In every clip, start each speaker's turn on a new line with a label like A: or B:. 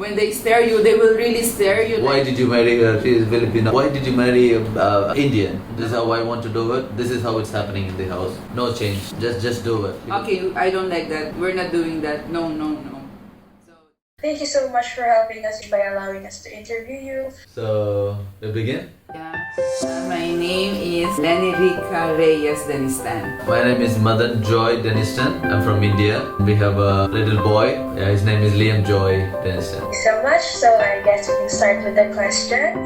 A: When they stare you, they will really stare you.
B: Why did you marry her? She is Filipino. Why did you marry Indian? This is how I want to do it. This is how it's happening in the house. No change. Just do it.
A: Okay, I don't like that. We're not doing that. No. So,
C: thank you so much for helping us by allowing us to interview you.
B: So, we begin?
A: yeah. My name is Lenirica Reyes Denistan.
B: My name is Madan Joy Denistan. I'm from India. We have a little boy. His name is Liam Joy Denistan.
C: Thank you so much. So I guess we can start with the questions.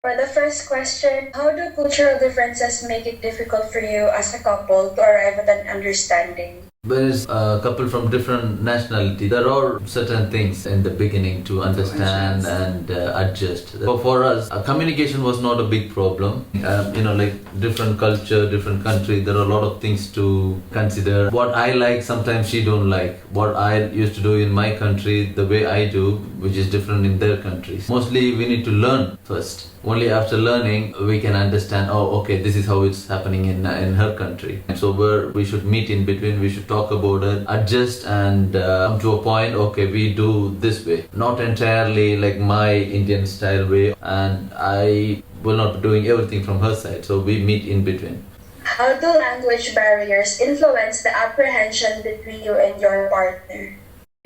C: For the first question, how do cultural differences make it difficult for you as a couple to arrive at an understanding?
B: When it's a couple from different nationality, there are certain things in the beginning to understand and adjust. For us, communication was not a big problem. Like different culture, different country, there are a lot of things to consider. What I like, sometimes she don't like. What I used to do in my country, the way I do, which is different in their countries. Mostly we need to learn first. Only after learning we can understand, oh okay, this is how it's happening in her country. So we should meet in between, we should talk about it, adjust and come to a point, okay, we do this way. Not entirely like my Indian style way, and I will not be doing everything from her side, so we meet in between.
C: How do language barriers influence the apprehension between you and your partner?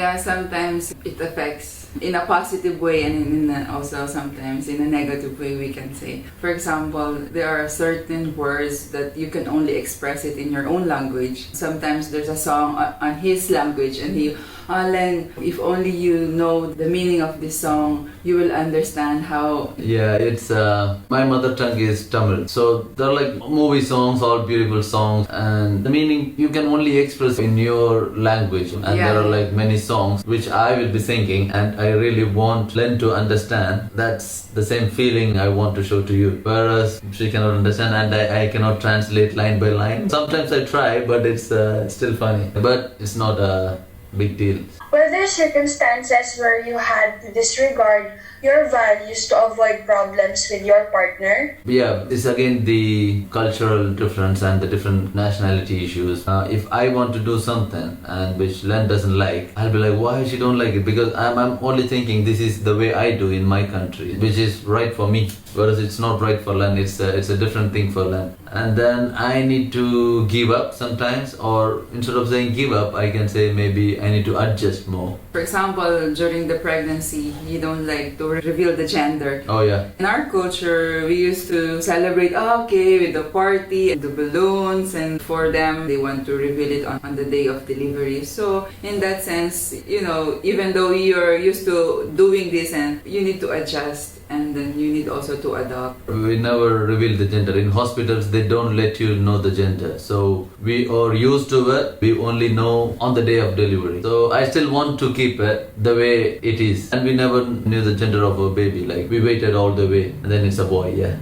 A: Yeah, sometimes it affects in a positive way and also sometimes in a negative way, we can say. For example, there are certain words that you can only express it in your own language. Sometimes there's a song on his language and Len, if only you know the meaning of this song, you will understand how...
B: Yeah, it's my mother tongue is Tamil. So there are like movie songs, all beautiful songs, and the meaning you can only express in your language. And there are like many songs which I will be singing, and I really want Len to understand. That's the same feeling I want to show to you. Whereas she cannot understand and I cannot translate line by line. Sometimes I try, but it's still funny. But it's not a big deal.
C: Were there circumstances where you had to disregard your values to avoid problems with your partner?
B: Yeah, it's again the cultural difference and the different nationality issues. If I want to do something and which Len doesn't like, I'll be like, why she don't like it? Because I'm only thinking this is the way I do in my country, which is right for me. Whereas it's not right for Len, it's a different thing for Len. And then I need to give up sometimes, or instead of saying give up, I can say maybe I need to adjust more.
A: For example, during the pregnancy, you don't like to reveal the gender.
B: Oh yeah.
A: In our culture, we used to celebrate, with the party, the balloons, and for them, they want to reveal it on the day of delivery. So in that sense, even though you're used to doing this, and you need to adjust, and then you need also to adopt.
B: We never reveal the gender. In hospitals, they don't let you know the gender. So we are used to it. We only know on the day of delivery. So I still want to keep it the way it is. And we never knew the gender of a baby. Like we waited all the way, and then it's a boy. Yeah.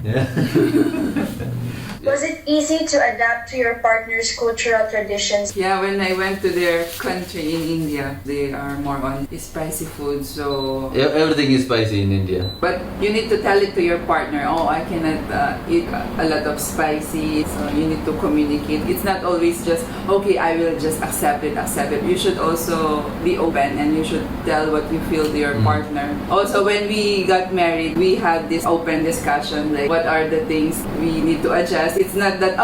C: Was it easy to adapt to your partner's cultural traditions?
A: Yeah, when I went to their country in India, they are more on spicy food, so...
B: Yeah, everything is spicy in India.
A: But you need to tell it to your partner, I cannot eat a lot of spicy, so you need to communicate. It's not always just, okay, I will just accept it. You should also be open and you should tell what you feel to your partner. Also, when we got married, we had this open discussion, like what are the things we need to adjust. It's not that,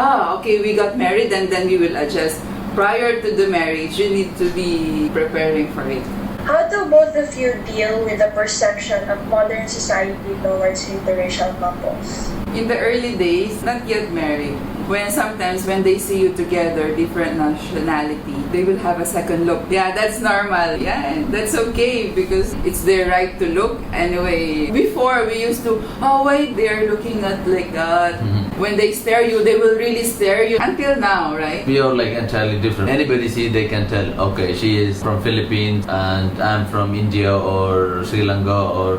A: we got married and then we will adjust. Prior to the marriage, you need to be preparing for it.
C: How do both of you deal with the perception of modern society towards interracial couples?
A: In the early days, not yet married, sometimes when they see you together, different nationality, they will have a second look. Yeah, that's normal. Yeah, that's okay because it's their right to look. Anyway, before we used to, why they're looking at like that? When they stare you, they will really stare you. Until now, right?
B: We are like entirely different. Anybody see, they can tell, okay, she is from Philippines and I'm from India or Sri Lanka or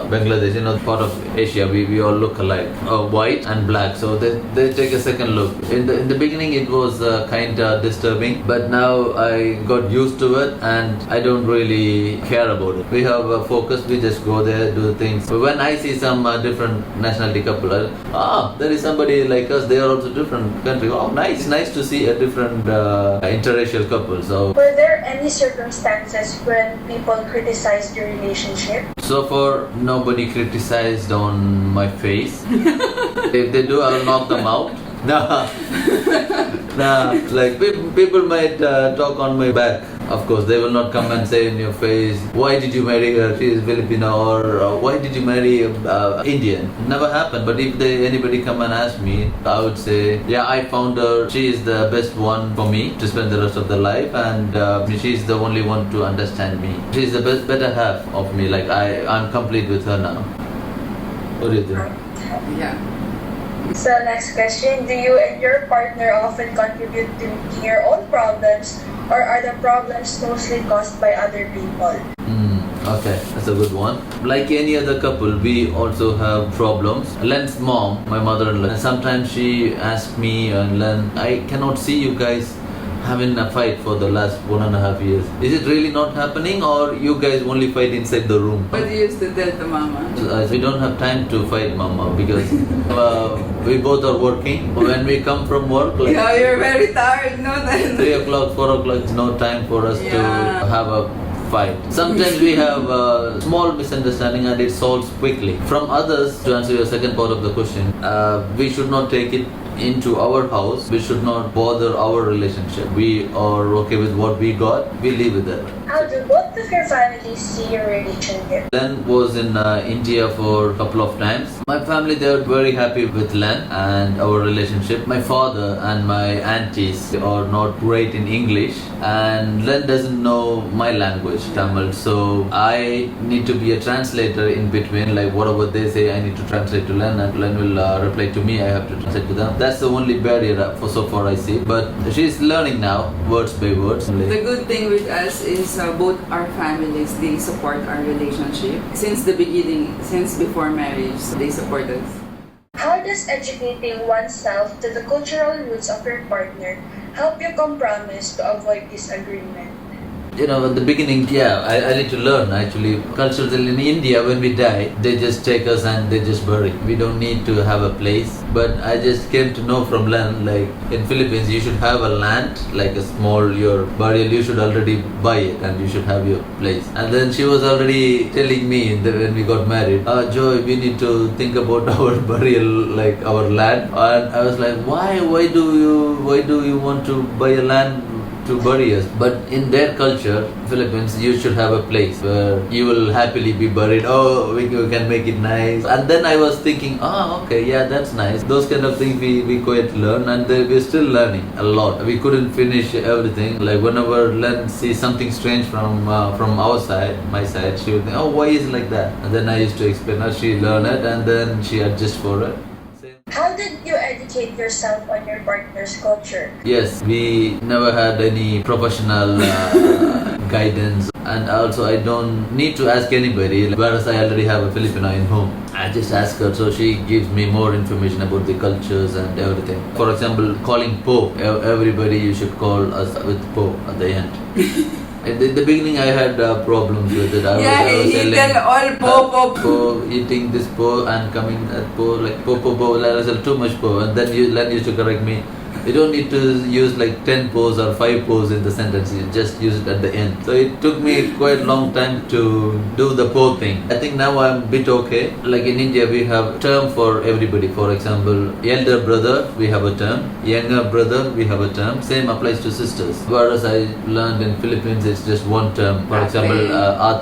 B: Bangladesh, part of Asia. We all look alike. White and black. So they take a second look. In the beginning, it was kind of disturbing, but now I got used to it, and I don't really care about it. We have a focus. We just go there, do things. But when I see some different nationality couple, there is somebody like us. They are also different country. Oh, nice to see a different interracial couple. So,
C: were there any circumstances when people criticized your relationship?
B: so far, nobody criticized on my face. If they do, I'll knock them out. Nah, like people might talk on my back. Of course, they will not come and say in your face, why did you marry her? She is Filipino, or why did you marry Indian? Never happened. But if anybody come and ask me, I would say, yeah, I found her. She is the best one for me to spend the rest of the life, and she is the only one to understand me. She is the better half of me. Like I'm complete with her now. What do you think?
A: Yeah.
C: So next question, do you and your partner often contribute to your own problems, or are the problems mostly caused by other people?
B: Okay, that's a good one. Like any other couple, we also have problems. Len's mom, my mother-in-law, sometimes she asks me and Len, I cannot see you guys having a fight for the last 1.5 years. Is it really not happening, or you guys only fight inside the room?
A: What do you used to tell the mama?
B: We don't have time to fight, Mama, because we both are working. When we come from work, like
A: Yeah, you're very tired, no? Then
B: 3 o'clock, 4 o'clock, it's no time for us to have a fight. Sometimes we have a small misunderstanding and it solves quickly. From others, to answer your second part of the question, we should not take it into our house. We should not bother our relationship. We are okay with what we got. We live with it.
C: How do both of your families see your relationship?
B: Len was in India for a couple of times. My family, they are very happy with Len and our relationship. My father and my aunties are not great in English, and Len doesn't know my language, Tamil. So I need to be a translator in between. Like whatever they say, I need to translate to Len, and Len will reply to me. I have to translate to them. That's the only barrier for so far I see. But she's learning now, words by words.
A: the good thing with us is both our families, they support our relationship. Since the beginning, since before marriage, they support us.
C: How does educating oneself to the cultural roots of your partner help you compromise to avoid disagreement?
B: You know, at the beginning, I need to learn actually. Culturally in India, when we die, they just take us and they just bury. We don't need to have a place. But I just came to know from Len, like in Philippines, you should have a land, like a small, your burial, you should already buy it and you should have your place. And then she was already telling me that when we got married, Joy, we need to think about our burial, like our land. And I was like, why do you want to buy a land to bury us? But in their culture, Philippines, you should have a place where you will happily be buried. Oh, we can make it nice. And then I was thinking, okay, yeah, that's nice. Those kind of things we quite learn, and we're still learning a lot. We couldn't finish everything. Like whenever Len sees something strange from our side, my side, she would think, oh, why is it like that? And then I used to explain her. She learned it, and then she adjusts for it.
C: How did you educate yourself on your partner's culture?
B: Yes, we never had any professional guidance, and also I don't need to ask anybody, whereas I already have a Filipino in home. I just ask her, so she gives me more information about the cultures and everything. For example, calling po, everybody you should call us with po at the end. At the beginning, I had problems with it. I was
A: he tell all po.
B: Eating this po and coming at po, like po. I said too much po, and then Len used to correct me. You don't need to use like 10 pos or 5 pos in the sentence. You just use it at the end. So it took me quite a long time to do the po thing. I think now I'm a bit okay. Like in India, we have term for everybody. For example, elder brother, we have a term. Younger brother, we have a term. Same applies to sisters. Whereas I learned in Philippines, it's just one term. For example,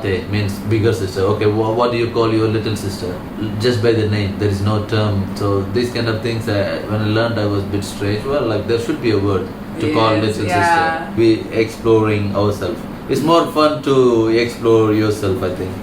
B: ate means bigger sister. Okay, what do you call your little sister? Just by the name. There is no term. So these kind of things, when I learned, I was a bit strange. Well, like there should be a word to call little sister. We exploring ourselves. It's more fun to explore yourself, I think.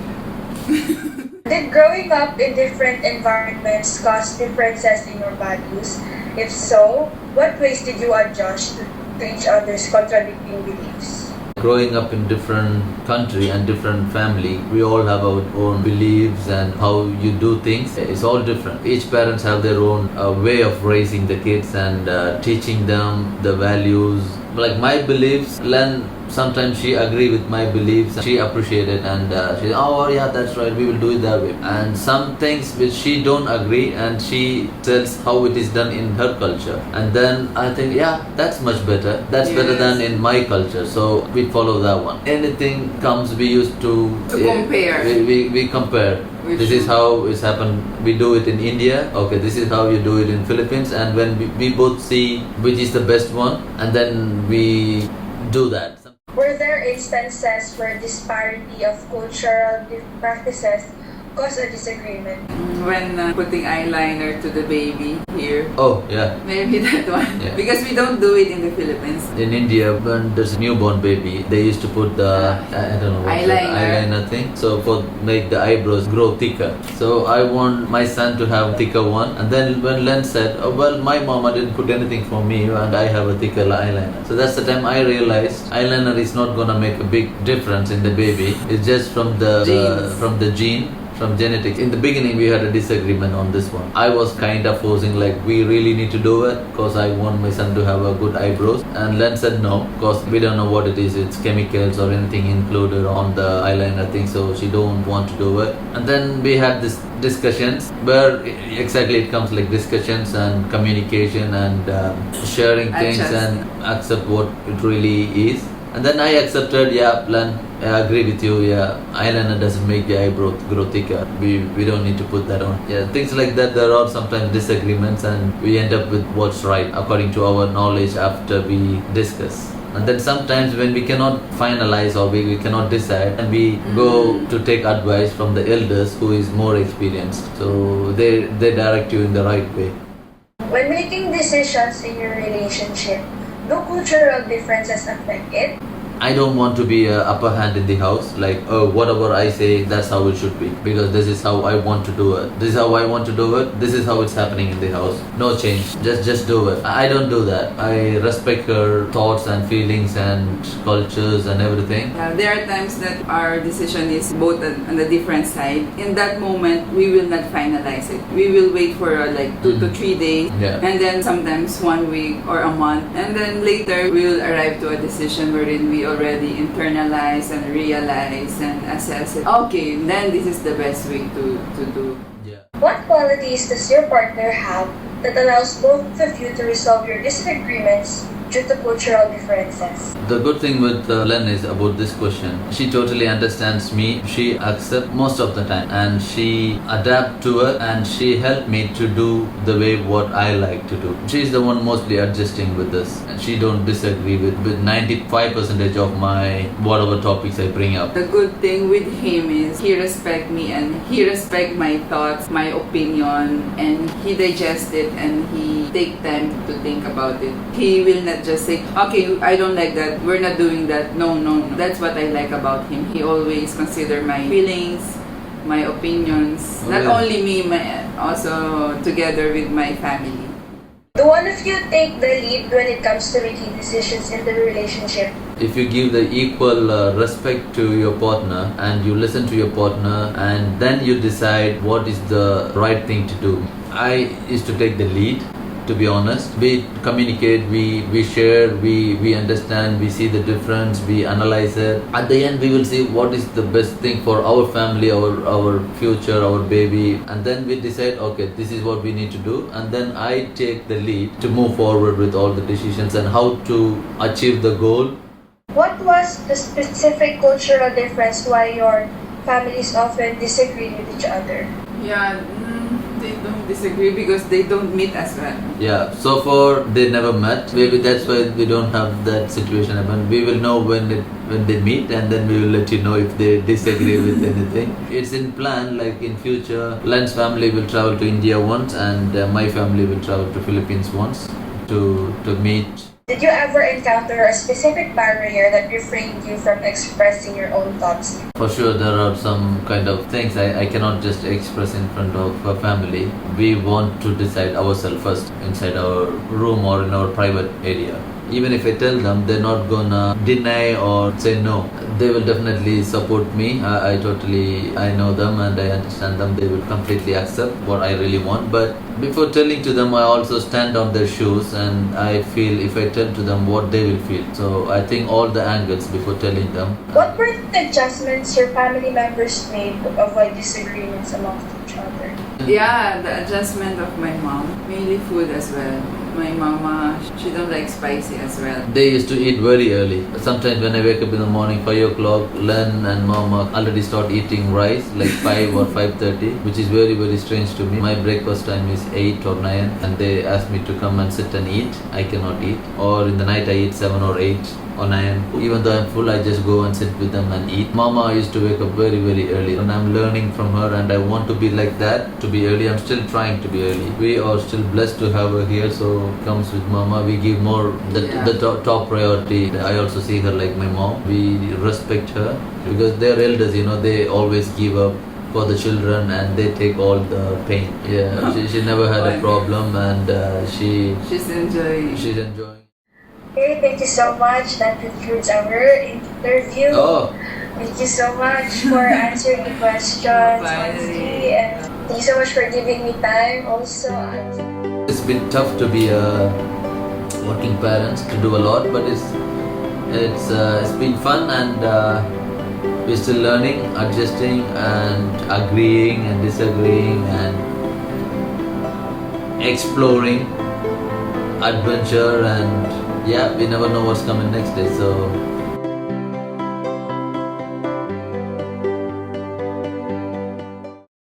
C: Did growing up in different environments cause differences in your values? If so, what ways did you adjust to each other's contradicting beliefs?
B: growing up in different country and different family, we all have our own beliefs and how you do things. It's all different. Each parents have their own way of raising the kids and teaching them the values. Like my beliefs, Len, sometimes she agree with my beliefs, she appreciate it, and she oh yeah, that's right, we will do it that way. And some things which she don't agree, and she tells how it is done in her culture, and then I think yeah, that's much better, that's better than in my culture, so we follow that one. Anything comes, we used to
A: compare.
B: We compare. This is how it's happened. We do it in India. Okay, this is how you do it in Philippines. And when we both see which is the best one, and then we do that.
C: Were there instances where disparity of cultural practices caused a disagreement?
A: When putting eyeliner to the baby here.
B: Oh, yeah.
A: Maybe that one.
B: Yeah.
A: Because we don't do it in the Philippines.
B: In India, when there's a newborn baby, they used to put the I don't know what eyeliner thing. So for make the eyebrows grow thicker. So I want my son to have thicker one. And then when Len said, oh well, my mama didn't put anything for me, and I have a thicker eyeliner. So that's the time I realized eyeliner is not gonna make a big difference in the baby. It's just from the gene. From genetics. In the beginning we had a disagreement on this one. I was kind of forcing like we really need to do it because I want my son to have a good eyebrows, and Len said no because we don't know what it is, it's chemicals or anything included on the eyeliner thing, so she don't want to do it. And then we had this discussions where exactly it comes like discussions and communication and sharing things and accept what it really is. And then I accepted, yeah, Len, I agree with you, yeah, eyeliner doesn't make the eyebrow grow thicker. We don't need to put that on. Yeah, things like that, there are sometimes disagreements and we end up with what's right according to our knowledge after we discuss. And then sometimes when we cannot finalize or we cannot decide, and we go to take advice from the elders who is more experienced. So they direct you in the right way.
C: When making decisions in your relationship, do cultural differences affect it?
B: I don't want to be an upper hand in the house, like, oh, whatever I say, that's how it should be, because this is how I want to do it. This is how I want to do it. This is how it's happening in the house. No change. Just do it. I don't do that. I respect her thoughts and feelings and cultures and everything.
A: There are times that our decision is both on the different side. In that moment, we will not finalize it. We will wait for like 2 to 3 days, and then sometimes 1 week or a month, and then later we will arrive to a decision wherein we already internalize and realize and assess it. Okay, then this is the best way to do.
B: Yeah.
C: What qualities does your partner have that allows both of you to resolve your disagreements due to cultural differences?
B: The good thing with Len is about this question. She totally understands me. She accepts most of the time, and she adapts to it, and she helped me to do the way what I like to do. She's the one mostly adjusting with this, and she don't disagree with 95% of my whatever topics I bring up.
A: The good thing with him is he respects me and he respects my thoughts, my opinion, and he digests it and he take time to think about it. He will not just say, okay, I don't like that, we're not doing that. No. That's what I like about him. He always consider my feelings, my opinions, not only me, also together with my family.
C: Do one of you take the lead when it comes to making decisions in the relationship?
B: If you give the equal respect to your partner and you listen to your partner and then you decide what is the right thing to do. I used to take the lead, to be honest. We communicate, we share, we understand, we see the difference, we analyze it. At the end we will see what is the best thing for our family, our future, our baby, and then we decide, okay, this is what we need to do, and then I take the lead to move forward with all the decisions and how to achieve the goal.
C: What was the specific cultural difference why your families often disagree with each other?
A: Yeah, they don't disagree because they don't meet as well.
B: Yeah, so far they never met. Maybe that's why we don't have that situation happen. We will know when they meet, and then we will let you know if they disagree with anything. It's in plan, like in future, Len's family will travel to India once, and my family will travel to Philippines once to meet.
C: Did you ever encounter a specific barrier that refrained you from expressing your own thoughts?
B: For sure, there are some kind of things I cannot just express in front of a family. We want to decide ourselves first inside our room or in our private area. even if I tell them, they're not gonna deny or say no. They will definitely support me. I know them and I understand them. They will completely accept what I really want. But before telling to them, I also stand on their shoes, and I feel if I tell to them what they will feel. So I think all the angles before telling them.
C: What were the adjustments your family members made to avoid disagreements amongst each other?
A: Yeah, the adjustment of my mom, mainly food as well. My mama, she don't like spicy as well.
B: They used to eat very early. Sometimes when I wake up in the morning, 5 o'clock, Len and Mama already start eating rice, like 5 or 5:30, which is very, very strange to me. My breakfast time is 8 or 9, and they ask me to come and sit and eat. I cannot eat. Or in the night I eat 7 or 8 or 9. Even though I'm full, I just go and sit with them and eat. Mama used to wake up very, very early, and I'm learning from her, and I want to be like that, to be early. I'm still trying to be early. We are still blessed to have her here, so comes with Mama. We give more the top priority. I also see her like my mom. We respect her because they're elders, they always give up for the children and they take all the pain. Yeah, she never had a problem, and
A: she's enjoying.
C: Okay, thank you so much. That concludes our interview.
B: Oh.
C: Thank you so much for answering the questions, honestly, and thank you so much for giving me time also.
B: It's been tough to be a working parent, to do a lot, but it's been fun, and we're still learning, adjusting, and agreeing and disagreeing and exploring adventure, and yeah, we never know what's coming next day. So